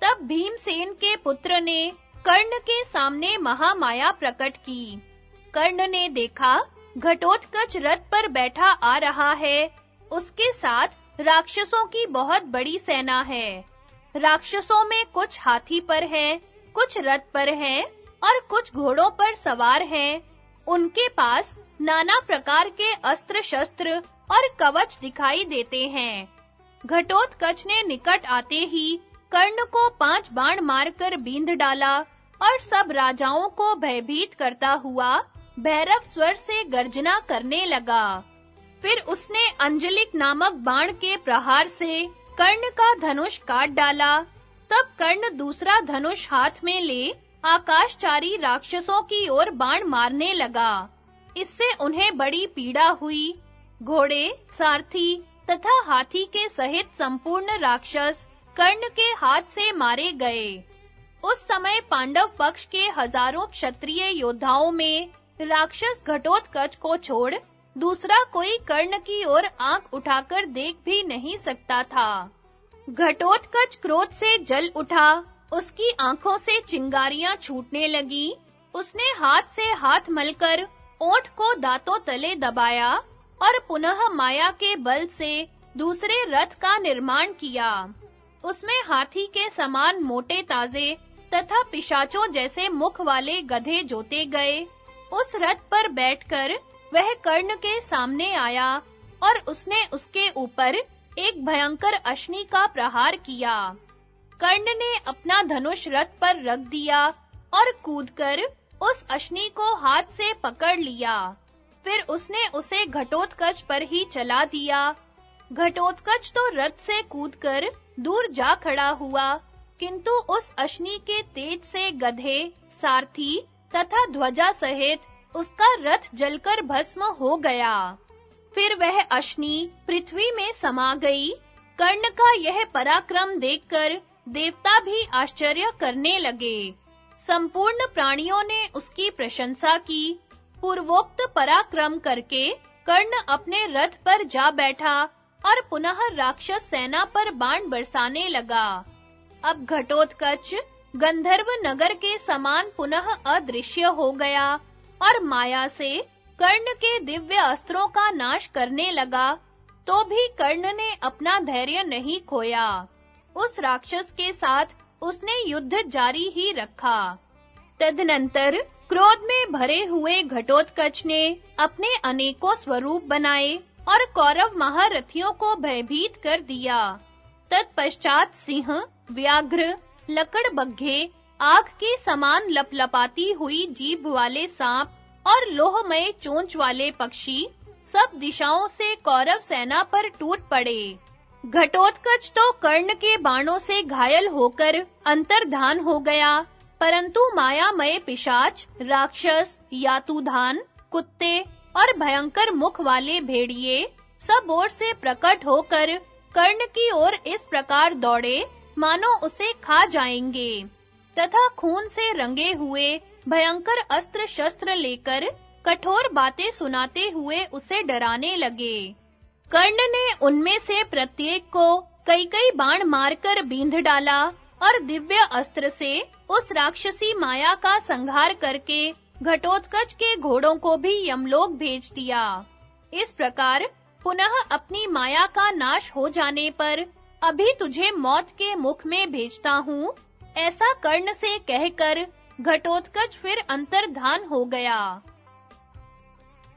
तब भीमसेन के पुत्र ने कर्ण के सामने महामाया प्रकट की। कर्ण ने देखा घटोत्कच रथ पर बैठा आ रहा है। उसके साथ राक्षसों की बहुत बड़ी सेना है। राक्षसों में कुछ हाथी पर हैं, कुछ रथ पर हैं और कुछ घोड़ों पर सवार हैं। उनके पास नाना प्रकार के अस्त्र शस्त्र और कवच दिखाई देते हैं। घटोत्कच ने निकट आते ही कर्ण को 5 बाण मारकर बींध डाला और सब राजाओं को भयभीत करता हुआ भैरव स्वर से गर्जना करने लगा। फिर उसने अंजलिक नामक बाण के प्रहार से कर्ण का धनुष काट डाला। तब कर्ण दूसरा धनुष हाथ में ले आकाशचारी राक्षसों की ओर बाण मारने लगा। इससे उन्हें बड़ी पीड़ा हुई। घोड़े, सारथी तथा हाथी के सहित संपूर्ण राक्षस कर्ण के हाथ से मारे गए। उस समय पांडव पक्ष के हजारों क्षत्रिय योद्धाओं में राक्षस घटोत्कच को छोड़ दूसरा कोई कर्ण की ओर आंख उठाकर देख भी नहीं सकता था। घटोत्कच क्रोध से जल उठा, उसकी आंखों से चिंगारियां छूटने लगी। उसने हाथ से हाथ मलकर ओंठ को दांतों तले दबाया और पुनः माया के बल से दूसरे रथ का निर्माण किया। उसमें हाथी के समान मोटे ताजे तथा पिशाचों जैसे मुख वाले गधे जोते गए। उस रथ पर बैठकर वह कर्ण के सामने आया और उसने उसके ऊपर एक भयंकर अश्नि का प्रहार किया। कर्ण ने अपना धनुष रथ पर रख दिया और कूदकर उस अश्नि को हाथ से पकड़ लिया। फिर उसने उसे घटोत्कच पर ही चला दिया। घटोत्कच तो रथ से कूदकर दूर जा खड़ा हुआ, किंतु उस अश्नि के तेज से गधे, सारथी तथा ध्वजा सहित उसका रथ जलकर भस्म हो गया। फिर वह अश्नि पृथ्वी में समा गई। कर्ण का यह पराक्रम देखकर देवता भी आश्चर्य करने लगे। संपूर्ण प्राणियों ने उसकी प्रशंसा की। पूर्वोक्त पराक्रम करके कर्ण अपने रथ पर जा बैठा और पुनः राक्षस सेना पर बाण बरसाने लगा। अब घटोत्कच गंधर्व नगर के समान पुनः अदृश्य हो गया और माया से कर्ण के दिव्य अस्त्रों का नाश करने लगा। तो भी कर्ण ने अपना धैर्य नहीं खोया। उस राक्षस के साथ उसने युद्ध जारी ही रखा। तदनंतर क्रोध में भरे हुए घटोत्कच ने अपने अनेकों स्वरूप बनाए और कौरव महारथियों को भयभीत कर दिया। तत्पश्चात सिंह, व्याघ्र, लकड़बग्घे, आग के समान लपलपाती हुई जीभ वाले सांप और लोहमय चोंच वाले पक्षी सब दिशाओं से कौरव सेना पर टूट पड़े। घटोत्कच तो कर्ण के बाणों से घायल होकर अंतर्धान हो गया, परंतु मायामय पिशाच, राक्षस, यातुधान, कुत्ते और भयंकर मुख वाले भेड़िए सब ओर से प्रकट होकर कर्ण की ओर इस प्रकार दौड़े मानो उसे खा जाएंगे, तथा खून से रंगे हुए भयंकर अस्त्र शस्त्र लेकर कठोर बातें सुनाते हुए उसे डराने लगे। कर्ण ने उनमें से प्रत्येक को कई-कई बाण मारकर बींध डाला और दिव्य अस्त्र से उस राक्षसी माया का संहार करके घटोत्कच के घोड़ों को भी यमलोक भेज दिया। इस प्रकार पुनः अपनी माया का नाश हो जाने पर अभी तुझे मौत के मुख में भेजता हूँ, ऐसा कर्ण से कहकर घटोत्कच फिर अंतर्धान हो गया।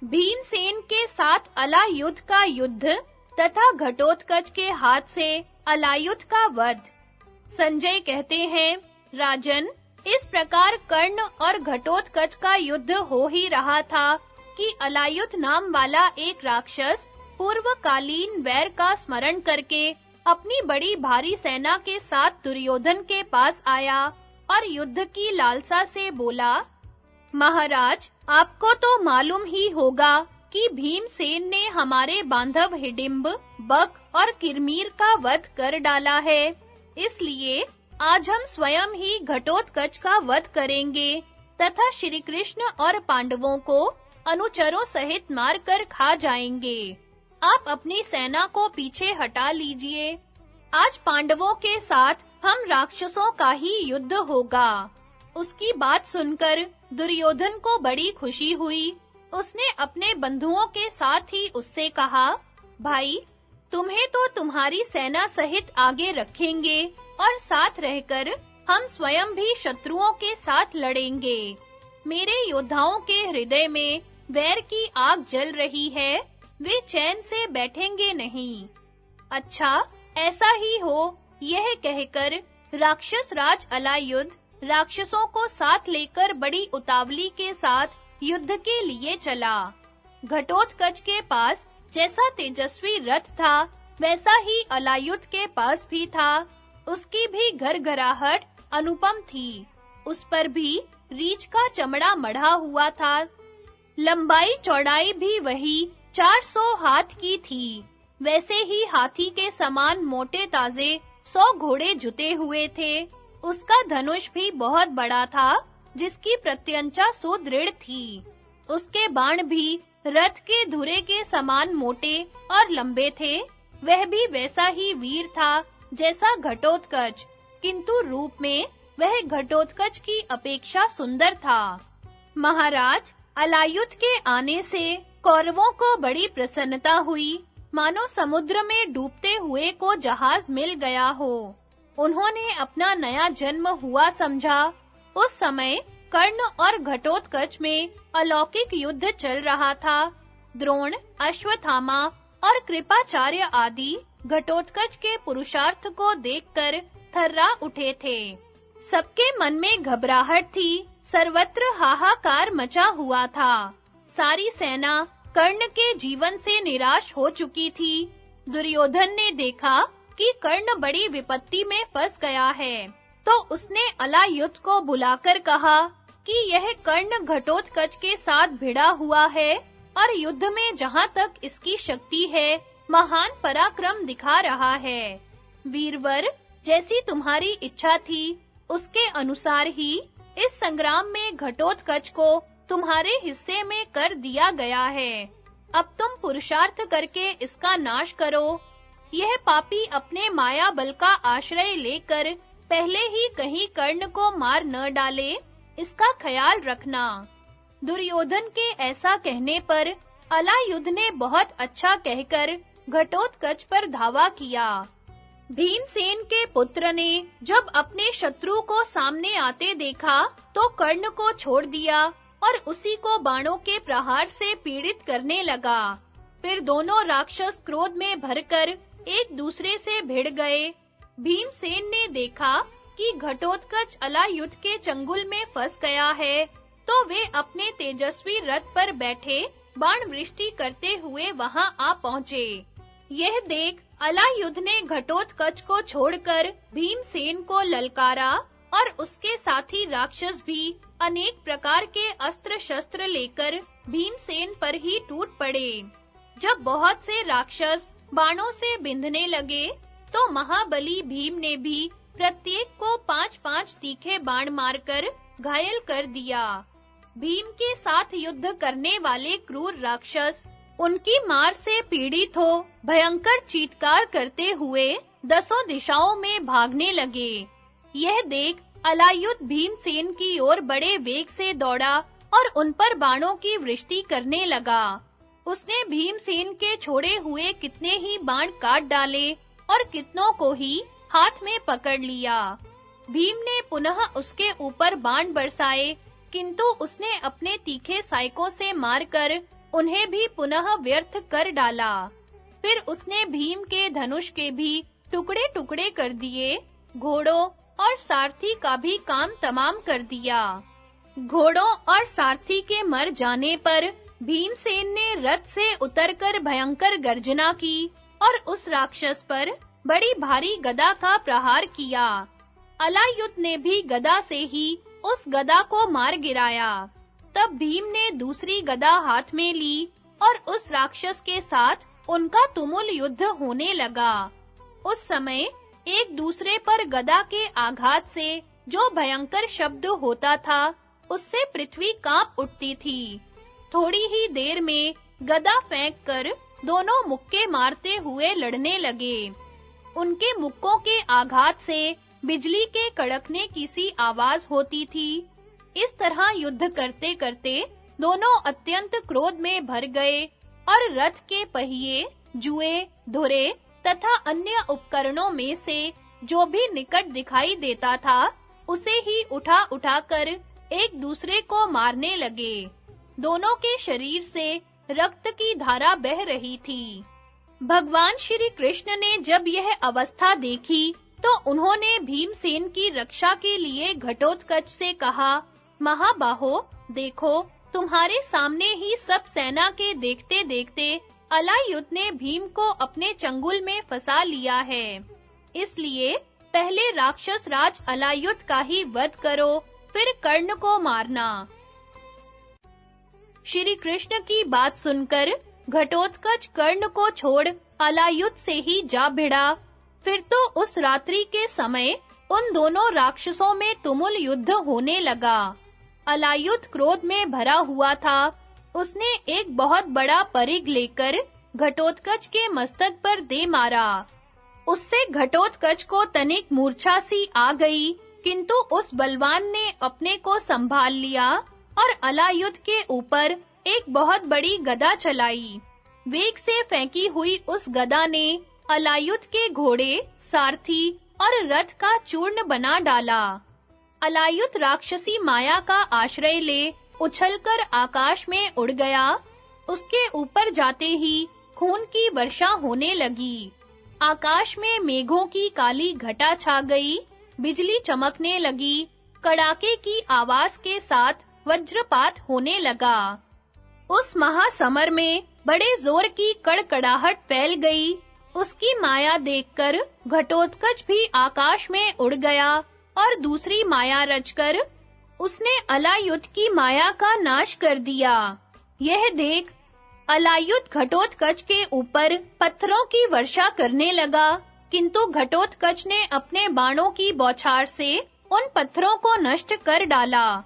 भीमसेन के साथ अलायुध का युद्ध तथा घटोत्कच के हाथ से अलायुध का वध। संजय कहते हैं, राजन, इस प्रकार कर्ण और घटोत्कच का युद्ध हो ही रहा था कि अलायुध नाम वाला एक राक्षस पूर्वकालीन वैर का स्मरण करके अपनी बड़ी भारी सेना के साथ दुर्योधन के पास आया और युद्ध की लालसा से बोला, महाराज, आपको तो मालूम ही होगा कि भीमसेन ने हमारे बांधव हिडिंब, बक और किरमीर का वध कर डाला है। इसलिए आज हम स्वयं ही घटोत्कच का वध करेंगे तथा श्री कृष्ण और पांडवों को अनुचरों सहित मारकर खा जाएंगे। आप अपनी सेना को पीछे हटा लीजिए। आज पांडवों के साथ हम राक्षसों का ही युद्ध होगा। उसकी बात सुनकर दुर्योधन को बड़ी खुशी हुई। उसने अपने बंधुओं के साथ ही उससे कहा, भाई, तुम्हें तो तुम्हारी सेना सहित आगे रखेंगे और साथ रहकर हम स्वयं भी शत्रुओं के साथ लड़ेंगे। मेरे योद्धाओं के हृदय में वैर की आग जल रही है, वे चैन से बैठेंगे नहीं। अच्छा, ऐसा ही हो, यह कहकर राक्षस राज अलायुध राक्षसों को साथ लेकर बड़ी उतावली के साथ युद्ध के लिए चला। घटोत्कच के पास जैसा तेजस्वी रथ था, वैसा ही अलायुध के पास भी था। उसकी भी घरघराहट अनुपम थी। उस पर भी रीछ का चमड़ा मढ़ा हुआ था। लंबाई चौड़ाई भी वही 400 हाथ की थी। वैसे ही हाथी के समान मोटे ताजे 100 घोड़े जुटे हुए थे। उसका धनुष भी बहुत बड़ा था, जिसकी प्रत्यंचा सुदृढ़ थी। उसके बाण भी रथ के धुरे के समान मोटे और लंबे थे। वह भी वैसा ही वीर था जैसा घटोत्कच, किंतु रूप में वह घटोत्कच की अपेक्षा सुंदर था। महाराज, अलायुध के आने से कौरवों को बड़ी प्रसन्नता हुई, मानो समुद्र में डूबते हुए को जहाज मिल गया हो। उन्होंने अपना नया जन्म हुआ समझा। उस समय कर्ण और घटोत्कच में अलौकिक युद्ध चल रहा था। द्रोण, अश्वत्थामा और कृपाचार्य आदि घटोत्कच के पुरुषार्थ को देखकर थर्रा उठे थे। सबके मन में घबराहट थी, सर्वत्र हाहाकार मचा हुआ था। सारी सेना कर्ण के जीवन से निराश हो चुकी थी। दुर्योधन ने देखा कि कर्ण बड़ी विपत्ति में फंस गया है, तो उसने अलायुध को बुलाकर कहा कि यह कर्ण घटोत्कच के साथ भिड़ा हुआ है और युद्ध में जहां तक इसकी शक्ति है, महान पराक्रम दिखा रहा है। वीरवर, जैसी तुम्हारी इच्छा थी, उसके अनुसार ही इस संग्राम में घटोत्कच को तुम्हारे हिस्से में कर दिया गया है। अब तुम पुरुषार्थ करके इसका नाश करो। यह पापी अपने माया बल का आश्रय लेकर पहले ही कहीं कर्ण को मार न डाले, इसका ख्याल रखना। दुर्योधन के ऐसा कहने पर अलायुध ने बहुत अच्छा कहकर घटोत्कच पर धावा किया। भीमसेन के पुत्र ने जब अपने शत्रु को सामने आते देखा, तो कर्ण को छोड़ दिया और उसी को बाणों के प्रहार से पीड़ित करने लगा। फिर दोनों राक्षस क्रोध में भरकर एक दूसरे से भिड़ गए। भीमसेन ने देखा कि घटोत्कच अलायुध के चंगुल में फंस गया है, तो वे अपने तेजस्वी रथ पर बैठे बाण वृष्टि करते हुए वहां आ पहुंचे। यह देख अलायुध ने घटोत्कच को छोड़कर भीमसेन को ललकारा और उसके साथी राक्षस भी अनेक प्रकार के अस्त्र शस्त्र लेकर भीमसेन पर ही टूट पड़े। जब बहुत से राक्षस बाणों से बिंधने लगे, तो महाबली भीम ने भी प्रत्येक को 5-5 तीखे बाण मारकर घायल कर दिया। भीम के साथ युद्ध करने वाले क्रूर राक्षस उनकी मार से पीड़ित हो भयंकर चीत्कार करते हुए 10 दिशाओं में भागने लगे। यह देख अलायुध भीमसेन की ओर बड़े वेग से दौड़ा और उन पर बाणों की वृष्टि करने लगा। उसने भीमसेन के छोड़े हुए कितने ही बाण काट डाले और कितनों को ही हाथ में पकड़ लिया। भीम ने पुनः उसके ऊपर बाण बरसाए, किंतु उसने अपने तीखे सायकों से मारकर उन्हें भी पुनः व्यर्थ कर डाला। फिर उसने भीम के धनुष के भी टुकड़े-टुकड़े कर दिए, घोड़ों और सारथी का भी काम तमाम कर दिया। घोड़ों और सारथी के मर जाने पर भीमसेन ने रथ से उतरकर भयंकर गर्जना की और उस राक्षस पर बड़ी भारी गदा का प्रहार किया। अलायुध ने भी गदा से ही उस गदा को मार गिराया। तब भीम ने दूसरी गदा हाथ में ली और उस राक्षस के साथ उनका तुमुल युद्ध होने लगा। उस समय एक दूसरे पर गदा के आघात से जो भयंकर शब्द होता था, उससे पृथ्वी कांप उठती थी। थोड़ी ही देर में गदा फेंककर दोनों मुक्के मारते हुए लड़ने लगे। उनके मुक्कों के आघात से बिजली के कड़कने की सी आवाज होती थी। इस तरह युद्ध करते-करते दोनों अत्यंत क्रोध में भर गए और रथ के पहिए, जुए, धुरे तथा अन्य उपकरणों में से जो भी निकट दिखाई देता था, उसे ही उठा कर एक दूसरे को मारने लगे। दोनों के शरीर से रक्त की धारा बह रही थी। भगवान श्री कृष्ण ने जब यह अवस्था देखी, तो उन्होंने भीमसेन की रक्षा के लिए घटोत्कच से कहा, महाबाहो, देखो, तुम्हारे सामने ही सब सेना के देखते-देखते अलायुध ने भीम को अपने चंगुल में फंसा लिया है। इसलिए पहले राक्षस राज अलायुध का ही वध करो, फिर कर्ण को मारना। श्री कृष्ण की बात सुनकर घटोत्कच कर्ण को छोड़ अलायुध से ही जा भिड़ा। फिर तो उस रात्रि के समय उन दोनों राक्षसों में तुमुल युद्ध होने लगा। अलायुध क्रोध में भरा हुआ था। उसने एक बहुत बड़ा परिघ लेकर घटोत्कच के मस्तक पर दे मारा। उससे घटोत्कच को तनिक मूर्छा सी आ गई, किंतु उस बलवान ने अपने को संभाल लिया और अलायुध के ऊपर एक बहुत बड़ी गदा चलाई। वेग से फेंकी हुई उस गदा ने अलायुध के घोड़े, सारथी और रथ का चूर्ण बना डाला। अलायुध राक्षसी माया का आश्रय ले उछलकर आकाश में उड़ गया। उसके ऊपर जाते ही खून की वर्षा होने लगी। आकाश में मेघों की काली घटा छा गई, बिजली चमकने लगी, कड़ाके की आवाज के साथ वज्रपात होने लगा। उस महासमर में बड़े जोर की कड़कड़ाहट फैल गई। उसकी माया देखकर घटोत्कच भी आकाश में उड़ गया और दूसरी माया रचकर उसने अलायुध की माया का नाश कर दिया। यह देख अलायुध घटोत्कच के ऊपर पत्थरों की वर्षा करने लगा, किंतु घटोत्कच ने अपने बाणों की बौछार से उन पत्थरों को नष्ट कर डाला।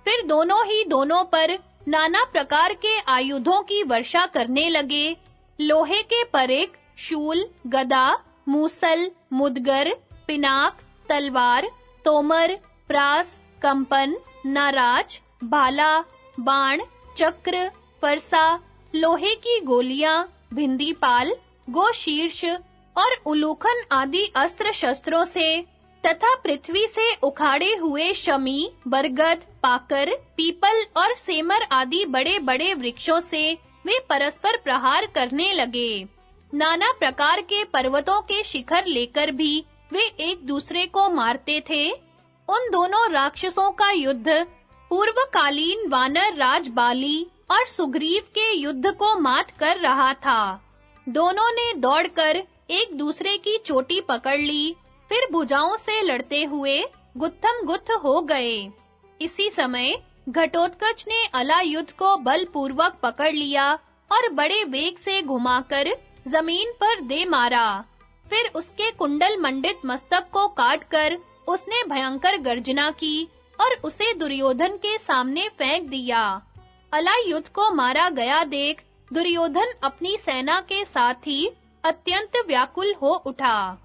फिर दोनों पर नाना प्रकार के आयुधों की वर्षा करने लगे। लोहे के परिघ, शूल, गदा, मूसल, मुदगर, पिनाक, तलवार, तोमर, प्रास, कंपन, नाराज, भाला, बाण, चक्र, फरसा, लोहे की गोलियां, भिंदीपाल, गोशीर्ष और उलूखन आदि अस्त्र शस्त्रों से तथा पृथ्वी से उखाड़े हुए शमी, बरगद, पाकर, पीपल और सेमर आदि बड़े-बड़े वृक्षों से वे परस्पर प्रहार करने लगे। नाना प्रकार के पर्वतों के शिखर लेकर भी वे एक दूसरे को मारते थे। उन दोनों राक्षसों का युद्ध पूर्वकालीन वानर राज बाली और सुग्रीव के युद्ध को मात कर रहा था। दोनों ने दौड़कर एक दूसरे की चोटी पकड़ ली, फिर भुजाओं से लड़ते हुए गुत्थम-गुत्थ हो गए। इसी समय घटोत्कच ने अलायुध को बलपूर्वक पकड़ लिया और बड़े वेग से घुमाकर जमीन पर दे मारा। फिर उसके कुंडल मंडित मस्तक को काटकर उसने भयंकर गर्जना की और उसे दुर्योधन के सामने फेंक दिया। अलायुध को मारा गया देख दुर्योधन अपनी सेना के साथ ही अत्यंत व्याकुल हो उठा।